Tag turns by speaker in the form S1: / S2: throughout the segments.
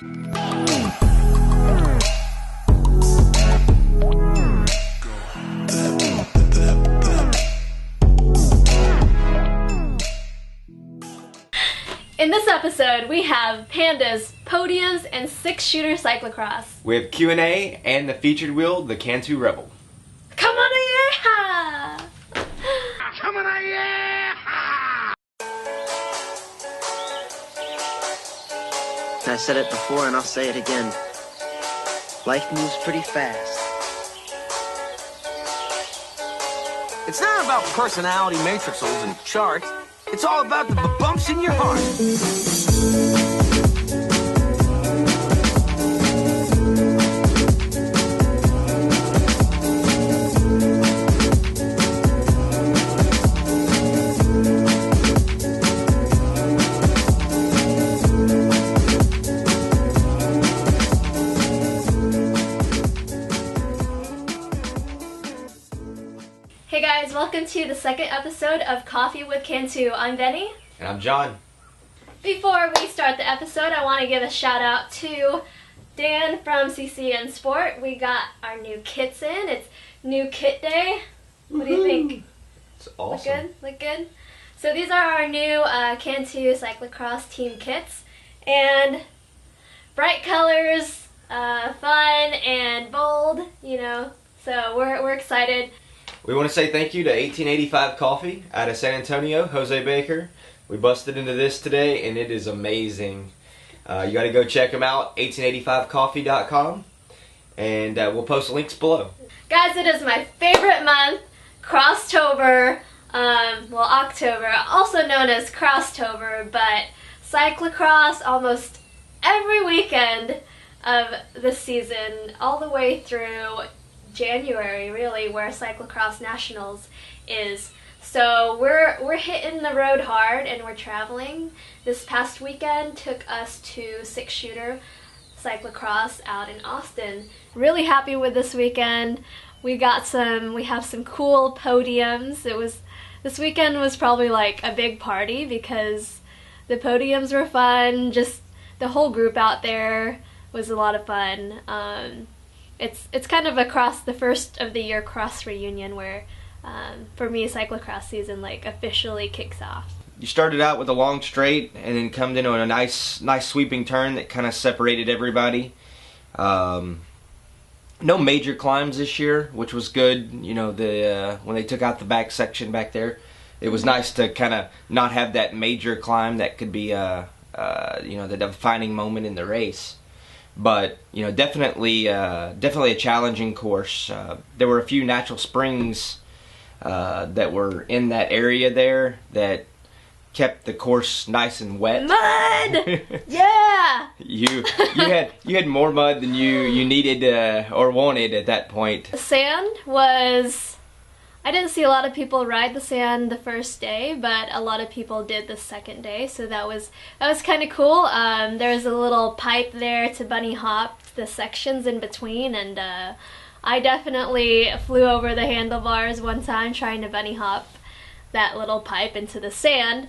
S1: In this episode, we have pandas, podiums, and six-shooter cyclocross.
S2: We have Q&A and the featured wheel, the Cantu Rebel.
S1: Come on, yeah!
S3: Come on, yeah!
S4: I said it before and I'll say it again. Life moves pretty fast.
S3: It's not about personality matrices and charts. It's all about the bumps in your heart.
S1: Hey guys, welcome to the second episode of Coffee with Cantu. I'm Benny.
S2: And I'm John.
S1: Before we start the episode, I want to give a shout out to Dan from CCN Sport. We got our new kits in. It's new kit day. What do you think?
S2: It's awesome.
S1: Look good? Look good? So these are our new Cantu cyclocross team kits. And bright colors, fun and bold, you know. So we're excited.
S2: We want to say thank you to 1885 Coffee out of San Antonio, Jose Baker. We busted into this today and it is amazing. You got to go check them out, 1885coffee.com, and we'll post links below.
S1: Guys, it is my favorite month, Crosstober, October, also known as Crosstober, but cyclocross almost every weekend of the season, all the way through January, really, where Cyclocross Nationals is. So we're hitting the road hard and we're traveling. This past weekend took us to six-shooter cyclocross out in Austin. Really happy with this weekend. We have some cool podiums. This weekend was probably like a big party because the podiums were fun. Just the whole group out there was a lot of fun. It's kind of the first of the year cross reunion where, for me, cyclocross season like officially kicks off.
S2: You started out with a long straight and then come into a nice sweeping turn that kind of separated everybody. No major climbs this year, which was good. You know, when they took out the back section back there, it was nice to kind of not have that major climb that could be the defining moment in the race. But you know, definitely a challenging course. There were a few natural springs that were in that area there that kept the course nice and wet.
S1: Mud! Yeah!
S2: you had more mud than you needed or wanted at that point.
S1: The sand was... I didn't see a lot of people ride the sand the first day, but a lot of people did the second day, so that was kind of cool. There was a little pipe there to bunny hop the sections in between, and I definitely flew over the handlebars one time trying to bunny hop that little pipe into the sand,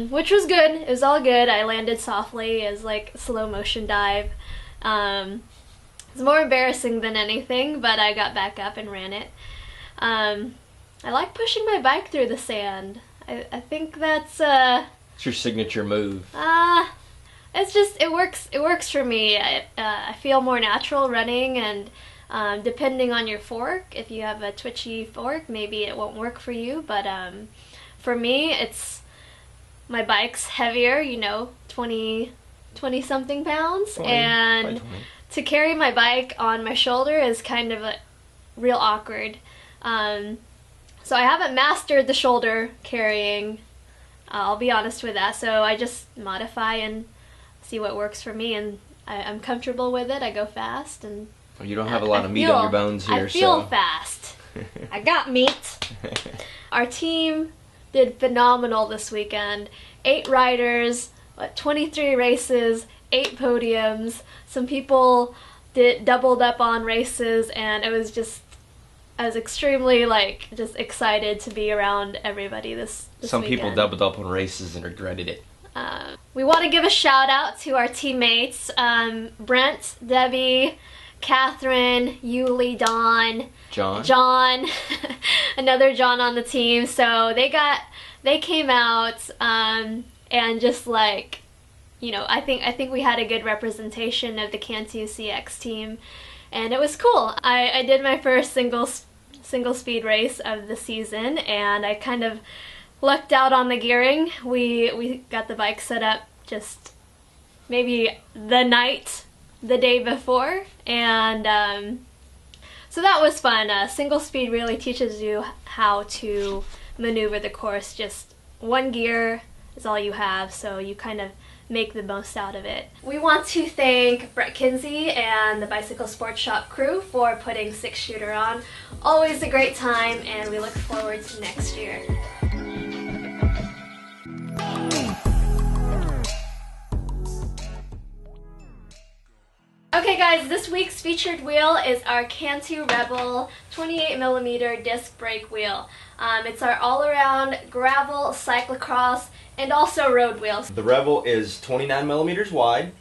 S1: which was good. It was all good. I landed softly as like a slow motion dive. It's more embarrassing than anything, but I got back up and ran it. I like pushing my bike through the sand. I think that's
S2: It's your signature move.
S1: it works for me. I feel more natural running, and depending on your fork, if you have a twitchy fork, maybe it won't work for you, but for me, my bike's heavier, 20 something pounds,
S2: 20,
S1: and to carry my bike on my shoulder is kind of real awkward. So I haven't mastered the shoulder carrying, I'll be honest with that, so I just modify and see what works for me, and I'm comfortable with it. I go fast, and
S2: you don't have a lot of meat on your bones here.
S1: I feel fast. I got meat. Our team did phenomenal this weekend. 8 riders, 23 races, 8 podiums. Some people doubled up on races, and I was extremely just excited to be around everybody this
S2: Some
S1: weekend.
S2: people doubled up on races and regretted it.
S1: We want to give a shout out to our teammates, Brent, Debbie, Catherine, Yuli, Dawn, John, another John on the team. So they came out and just like, you know, I think we had a good representation of the Cantu CX team, and it was cool. I did my first single speed race of the season, and I kind of lucked out on the gearing. We got the bike set up just maybe the day before, and so that was fun. Single speed really teaches you how to maneuver the course. Just one gear is all you have, so you kind of make the most out of it. We want to thank Brett Kinsey and the Bicycle Sports Shop crew for putting Six Shooter on. Always a great time, and we look forward to next year. Okay guys, this week's featured wheel is our Cantu Rebel 28mm disc brake wheel. It's our all-around gravel, cyclocross, and also road wheels.
S2: The Rebel is 29mm wide,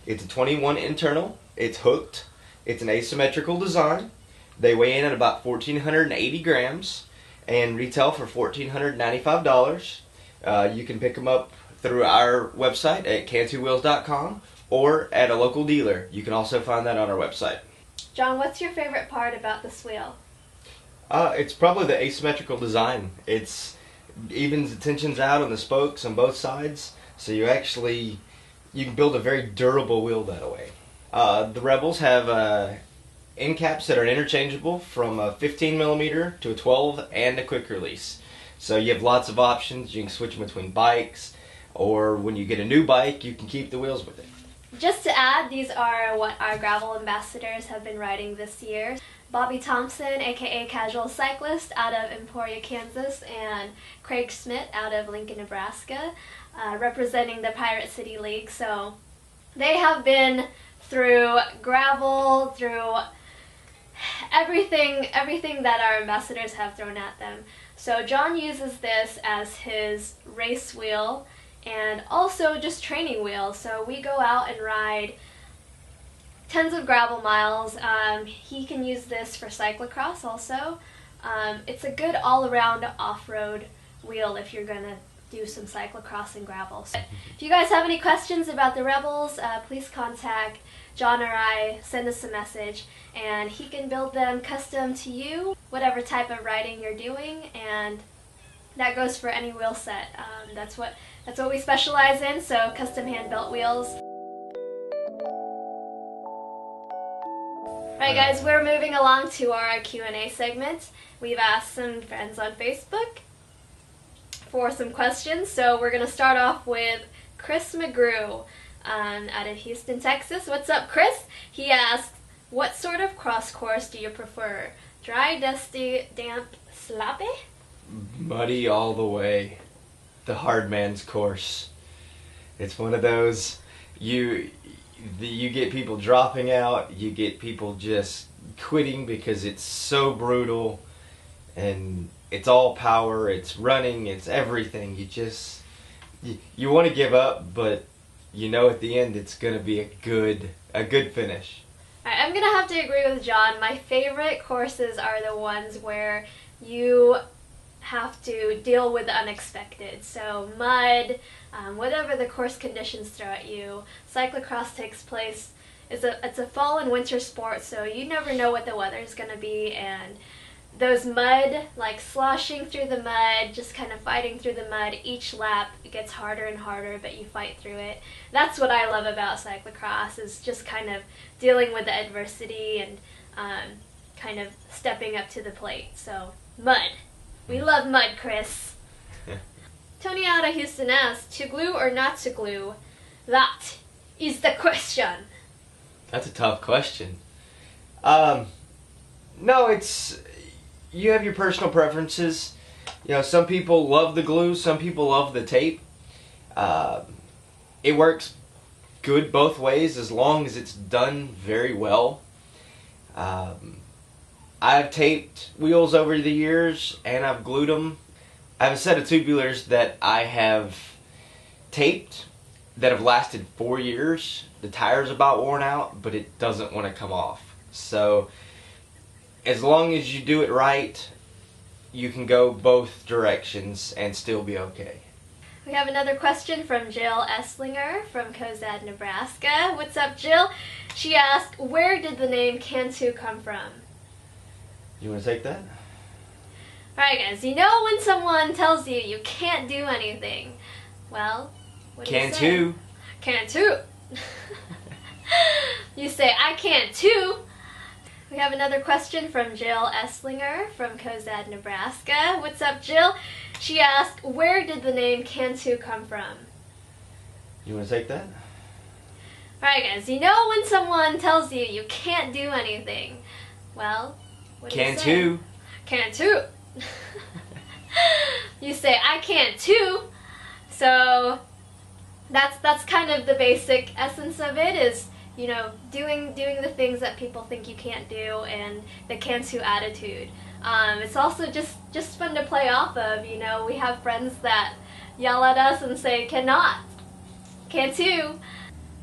S2: it's a 21 internal, it's hooked, it's an asymmetrical design. They weigh in at about 1,480 grams and retail for $1,495. You can pick them up through our website at cantuwheels.com or at a local dealer. You can also find that on our website.
S1: John, what's your favorite part about this wheel?
S2: It's probably the asymmetrical design. It's evens the tensions out on the spokes on both sides, so you can build a very durable wheel that way. The Rebels have end caps that are interchangeable from a 15mm to a 12 and a quick release. So you have lots of options. You can switch them between bikes, or when you get a new bike, you can keep the wheels with it.
S1: Just to add, these are what our gravel ambassadors have been riding this year. Bobby Thompson, aka Casual Cyclist, out of Emporia, Kansas, and Craig Schmidt out of Lincoln, Nebraska, representing the Pirate City League. So they have been through gravel, through everything that our ambassadors have thrown at them. So John uses this as his race wheel and also just training wheel. So we go out and ride tons of gravel miles. He can use this for cyclocross also. It's a good all-around off-road wheel if you're gonna do some cyclocross and gravel. So if you guys have any questions about the Rebels, please contact John or I, send us a message, and he can build them custom to you, whatever type of riding you're doing, and that goes for any wheel set. That's what we specialize in, so custom hand-built wheels. Alright guys, we're moving along to our Q&A segment. We've asked some friends on Facebook for some questions, so we're going to start off with Chris McGrew out of Houston, Texas. What's up, Chris? He asks, what sort of cross course do you prefer? Dry, dusty, damp, sloppy?
S2: Muddy all the way. The hard man's course. It's one of those, you get people dropping out, you get people just quitting because it's so brutal, and it's all power, it's running, it's everything. You want to give up, but you know at the end it's going to be a good finish.
S1: Alright, I'm going to have to agree with John. My favorite courses are the ones where you have to deal with the unexpected. So mud, whatever the course conditions throw at you. Cyclocross takes place, it's a fall and winter sport, so you never know what the weather is going to be, and those mud, like sloshing through the mud, just kind of fighting through the mud, each lap it gets harder and harder, but you fight through it. That's what I love about cyclocross, is just kind of dealing with the adversity and kind of stepping up to the plate. So mud. We love mud, Chris. Tony out of Houston asks, to glue or not to glue? That is the question.
S2: That's a tough question. No, you have your personal preferences. You know, some people love the glue, some people love the tape. It works good both ways as long as it's done very well. I've taped wheels over the years and I've glued them. I have a set of tubulars that I have taped that have lasted 4 years. The tire's about worn out, but it doesn't want to come off. So as long as you do it right, you can go both directions and still be okay.
S1: We have another question from Jill Esslinger from Cozad, Nebraska. What's up, Jill? She asked, where did the name Cantu come from?
S2: You want to take that?
S1: Alright guys, you know when someone tells you you can't do anything? Well, what do you say?
S2: Cantu.
S1: Cantu. You say, I can't too. We have another question from Jill Esslinger from Cozad, Nebraska. What's up, Jill? She asked, where did the name Cantu come from?
S2: You want to take that?
S1: Alright guys, you know when someone tells you you can't do anything? Well, what do you say?
S2: Cantu.
S1: Cantu. You say, I can't too. So that's kind of the basic essence of it, is, you know, doing the things that people think you can't do, and the Cantu attitude. It's also just fun to play off of. You know, we have friends that yell at us and say cannot, Cantu.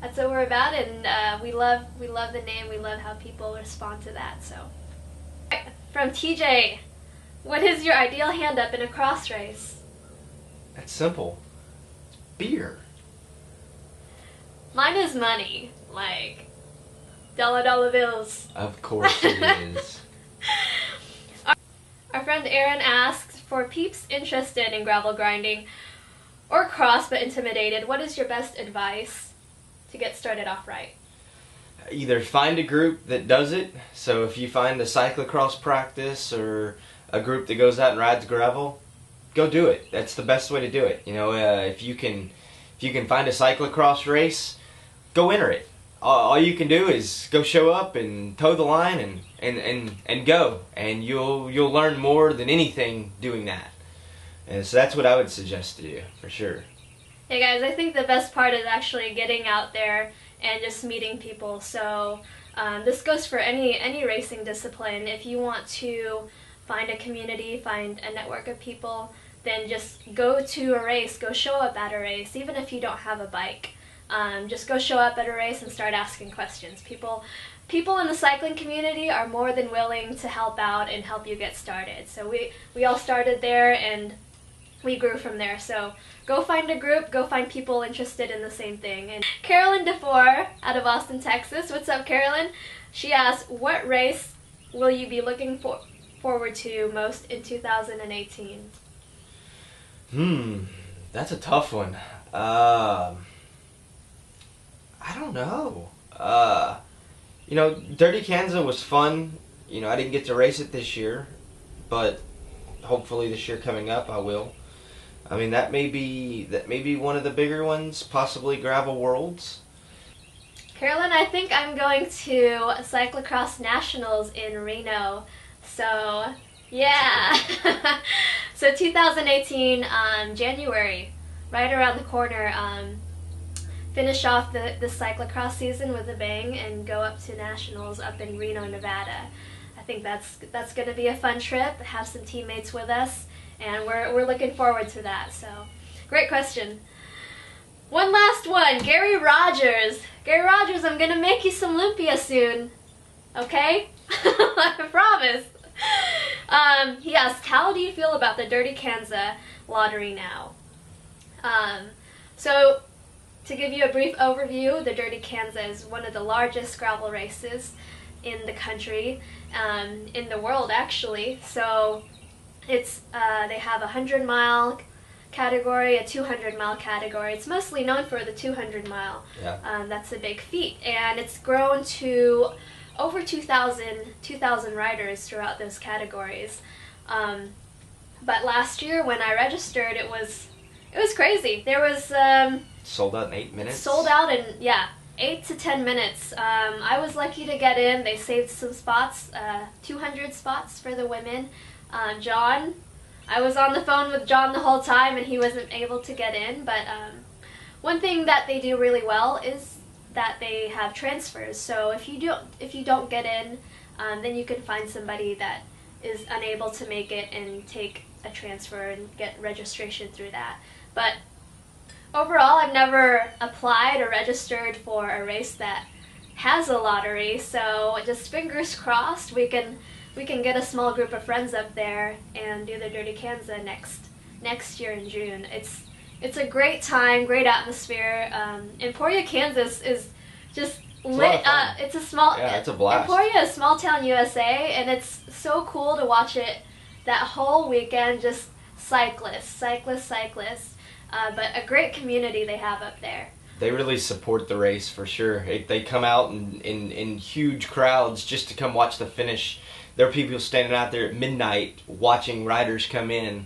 S1: That's what we're about, and we love the name. We love how people respond to that. So, from TJ, what is your ideal hand up in a cross race?
S2: That's simple. It's beer.
S1: Mine is money, like dollar bills.
S2: Of course it is.
S1: Our friend Aaron asks, for peeps interested in gravel grinding or cross but intimidated, what is your best advice to get started off right?
S2: Either find a group that does it. So if you find a cyclocross practice or a group that goes out and rides gravel, go do it. That's the best way to do it. You know, if you can find a cyclocross race, go enter it. All you can do is go show up and toe the line and go, and you'll learn more than anything doing that. And so that's what I would suggest to you, for sure.
S1: Hey guys, I think the best part is actually getting out there and just meeting people. So this goes for any racing discipline. If you want to find a community, find a network of people, then just go to a race, go show up at a race, even if you don't have a bike. Just go show up at a race and start asking questions. People in the cycling community are more than willing to help out and help you get started. So we all started there and we grew from there. So go find a group, go find people interested in the same thing. And Carolyn DeFore out of Austin, Texas. What's up, Carolyn? She asked, what race will you be looking forward to most in 2018?
S2: That's a tough one. I don't know. You know, Dirty Kansas was fun. You know, I didn't get to race it this year, but hopefully this year coming up I will. I mean, that may be one of the bigger ones, possibly Gravel Worlds.
S1: Carolyn, I think I'm going to Cyclocross Nationals in Reno. So, yeah. So 2018, January, right around the corner. Finish off the cyclocross season with a bang and go up to Nationals up in Reno, Nevada. I think that's going to be a fun trip, have some teammates with us, and we're looking forward to that. So, great question. One last one, Gary Rogers. Gary Rogers, I'm going to make you some lumpia soon, okay? I promise. He asked, how do you feel about the Dirty Kansas lottery now? So, to give you a brief overview, the Dirty Kansas is one of the largest gravel races in the country, in the world actually. So it's they have a 100-mile category, a 200-mile category. It's mostly known for the 200-mile.
S2: Yeah.
S1: That's a big feat, and it's grown to over 2,000 riders throughout those categories. But last year when I registered, it was crazy. There was
S2: Sold out in 8 minutes?
S1: Sold out in, 8 to 10 minutes. I was lucky to get in. They saved some spots, 200 spots for the women. John, I was on the phone with John the whole time and he wasn't able to get in, but one thing that they do really well is that they have transfers. So if you don't get in, then you can find somebody that is unable to make it and take a transfer and get registration through that. But overall, I've never applied or registered for a race that has a lottery, so just fingers crossed we can get a small group of friends up there and do the Dirty Kansas next year in June. It's a great time, great atmosphere. Emporia, Kansas is just lit up. It's a blast. Emporia is small town USA, and it's so cool to watch it that whole weekend. Just cyclists. But a great community they have up there.
S2: They really support the race for sure. They come out in huge crowds just to come watch the finish. There are people standing out there at midnight watching riders come in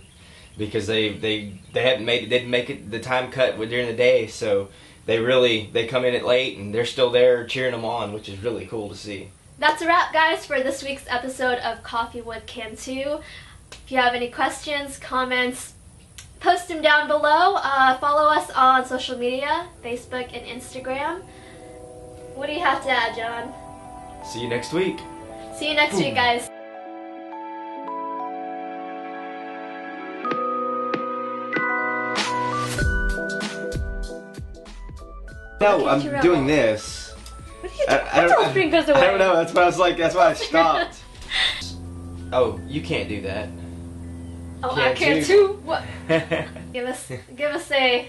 S2: because they hadn't made it, didn't make it the time cut during the day, so they come in at late and they're still there cheering them on, which is really cool to see.
S1: That's a wrap, guys, for this week's episode of Coffee with Cantu. If you have any questions, comments, post them down below. Follow us on social media, Facebook and Instagram. What do you have to add, John?
S2: See you next week.
S1: See you next week, guys.
S2: No, I'm doing this.
S1: What are you doing? The whole screen goes away.
S2: I don't know. That's why I was like. That's why I stopped. Oh, you can't do that.
S1: Oh, I can too. What? Give us a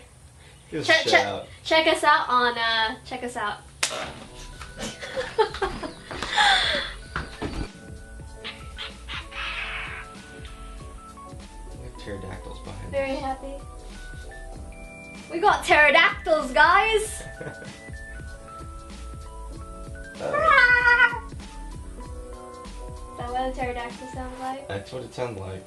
S1: check us out on check us out.
S2: Pterodactyls behind.
S1: Very happy. We got pterodactyls, guys. Is that what a pterodactyl sounds like?
S2: That's what it sounds like.